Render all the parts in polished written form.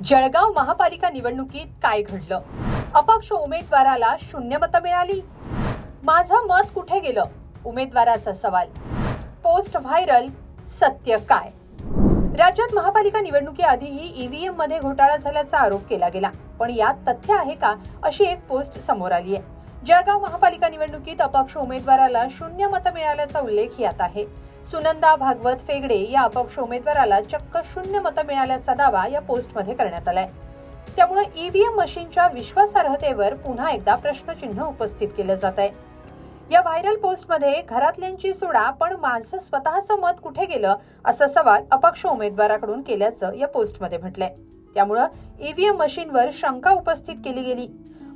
जळगाव महापालिका निवडणुकीत काय घडलं? अपक्ष उमेदवाराला 0 मतं मिळाली. माझं मत कुठे गेलं? उमेदवाराचा सवाल. पोस्ट व्हायरल, सत्य काय? राज्यात महापालिका निवडणुकीआधीही ईव्हीएम मध्ये घोटाळा झाल्याचा आरोप केला गेला, पण यात तथ्य आहे का अशी एक पोस्ट समोर आली आहे. जळगाव महापालिका निवडणुकीत अपक्ष उमेदवाराला 0 मतं मिळाल्याचा उल्लेख यात आहे. सुनंदा भागवत फेगडे या अपक्ष उमेदवाराला चक्क 0 मतं मिळाल्याचा दावा या पोस्टमध्ये करण्यात आलाय. त्यामुळे ईव्हीएम मशीनच्या विश्वासार्हतेवर पुन्हा एकदा प्रश्नचिन्ह उपस्थित केलं जात आहे. या व्हायरल पोस्टमध्ये घरातल्यांची सोडा पण माझं स्वतःचं मत कुठे गेलं असा सवाल अपक्ष उमेदवाराकडून केल्याचं या पोस्टमध्ये म्हटलंय. त्यामुळे ईव्हीएम मशीनवर शंका उपस्थित केली गेली.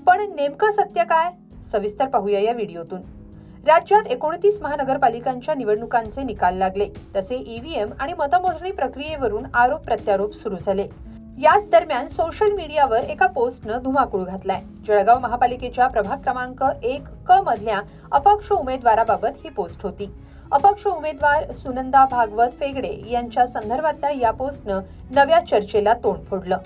पण नेमकं सत्य काय? सविस्तर पाहूया या व्हिडिओतून. राज्यात 29 महानगरपालिकांच्या निवडणुकांचे निकाल लागले. तसे ईव्हीएम आणि मतमोजणी प्रक्रियेवरून आरोप प्रत्यारोप सुरू झाले. याच दरम्यान सोशल मीडियावर एका पोस्टनं धुमाकूळ घातलाय. जळगाव महापालिकेच्या प्रभाग क्रमांक 1 क मधल्या अपक्ष उमेदवाराबाबत ही पोस्ट होती. अपक्ष उमेदवार सुनंदा भागवत फेगडे यांच्या संदर्भातल्या या पोस्टनं नव्या चर्चेला तोंड फोडलं.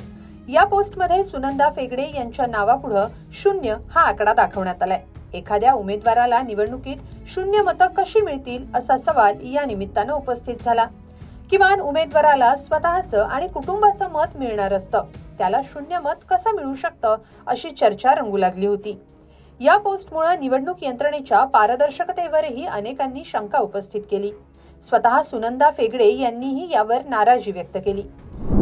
या पोस्टमध्ये सुनंदा फेगडे यांच्या नावापुढे 0 हा आकडा दाखवण्यात आलाय. एखाद्या उमेदवाराला निवडणुकीत 0 मतं कशी मिळतील असा सवाल या निमित्तानं उपस्थित झाला. किमान उमेदवाराला स्वतःचं आणि कुटुंबाचं मत मिळणार असतं, त्याला 0 मत कसं मिळू शकतं अशी चर्चा रंगू लागली होती. या पोस्टमुळे निवडणूक यंत्रणेच्या पारदर्शकतेवरही अनेकांनी शंका उपस्थित केली. स्वतः सुनंदा फेगडे यांनीही यावर नाराजी व्यक्त केली.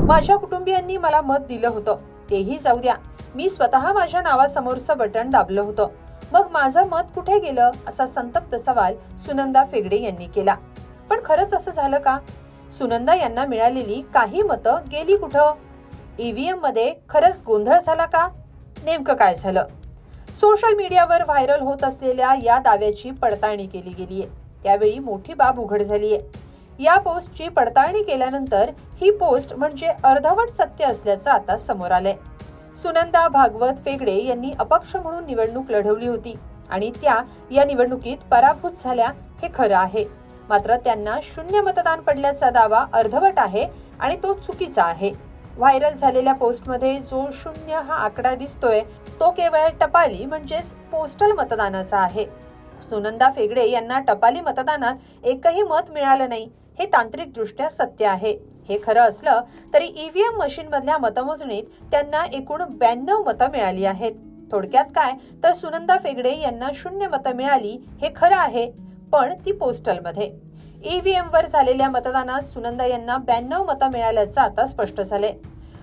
माझ्या कुटुंबियांनी मला मत दिलं होतं, तेही जाऊ द्या, मी स्वतः माझ्या नावासमोरचं बटन दाबलं होतं, मग माझं मत कुठे गेलं असा संतप्त सवाल सुनंदा फेगडे यांनी केला. पण खरंच असं झालं का? सुनंदा यांना मिळालेली काही मतं गेली कुठं? ईव्हीएम मध्ये खरंच गोंधळ झाला का? नेमकं काय झालं? सोशल मीडियावर व्हायरल होत असलेल्या या दाव्याची पडताळणी केली गेलीये. त्यावेळी मोठी बाब उघड झालीये. या पोस्टची पडताळणी केल्यानंतर ही पोस्ट म्हणजे अर्धवट सत्य असल्याचं आता समोर आलंय. सुनंदा भागवत फेगडे यांनी अपक्ष म्हणून निवडणूक लढवली होती आणि त्या या निवडणुकीत पराभूत झाल्या हे खरं आहे. मात्र त्यांना 0 मतदान पडल्याचा दावा अर्धवट आहे आणि तो चुकीचा आहे. व्हायरल झालेल्या पोस्टमध्ये जो 0 हा आकडा दिसतोय तो केवळ टपाली म्हणजेच पोस्टल मतदानाचा आहे. सुनंदा फेगडे यांना टपाली मतदानात एकही मत मिळालं नाही हे तांत्रिक दृष्ट्या सत्य आहे. हे खरं असलं तरी ईव्हीएम मशीन मधल्या मतमोजणीत त्यांना एकूण 92 मतं मिळाली आहेत. थोडक्यात काय तर सुनंदा फेगडे यांना 0 मतं मिळाली हे खरं आहे, पण ती पोस्टल मध्ये. ईव्हीएम वर झालेल्या मतदानात सुनंदा यांना 92 मतं मिळाल्याचं आता स्पष्ट झालंय.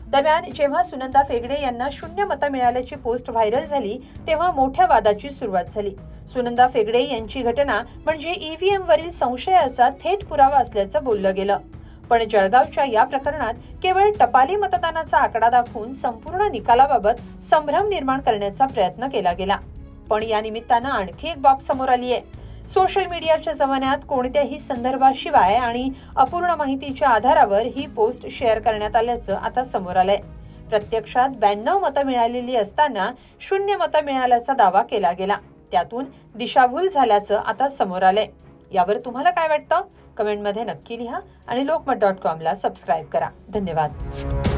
दरम्यान जेव्हा सुनंदा फेगडे यांना 0 मतं मिळाल्याची पोस्ट व्हायरल झाली तेव्हा मोठ्या वादाची सुरुवात झाली. सुनंदा फेगडे यांची घटना म्हणजे ईव्हीएम वरील संशयाचा थेट पुरावा असल्याचं बोललं गेलं. पण जळगावच्या या प्रकरणात केवळ टपाली मतदानाचा आकडा दाखवून संपूर्ण निकालाबाबत संभ्रम निर्माण करण्याचा प्रयत्न केला गेला. पण या निमित्तानं आणखी एक बाब समोर आली आहे. सोशल मीडियाच्या जमान्यात कोणत्याही संदर्भाशिवाय आणि अपूर्ण माहितीच्या आधारावर ही पोस्ट शेअर करण्यात आल्याचं आता समोर आलंय. प्रत्यक्षात 92 मतं मिळालेली असताना 0 मतं मिळाल्याचा दावा केला गेला. त्यातून दिशाभूल झाल्याचं आता समोर आलंय. यावर तुम्हाला काय वाटतं? कमेंटमध्ये नक्की लिहा आणि lokmat.com ला सबस्क्राईब करा. धन्यवाद.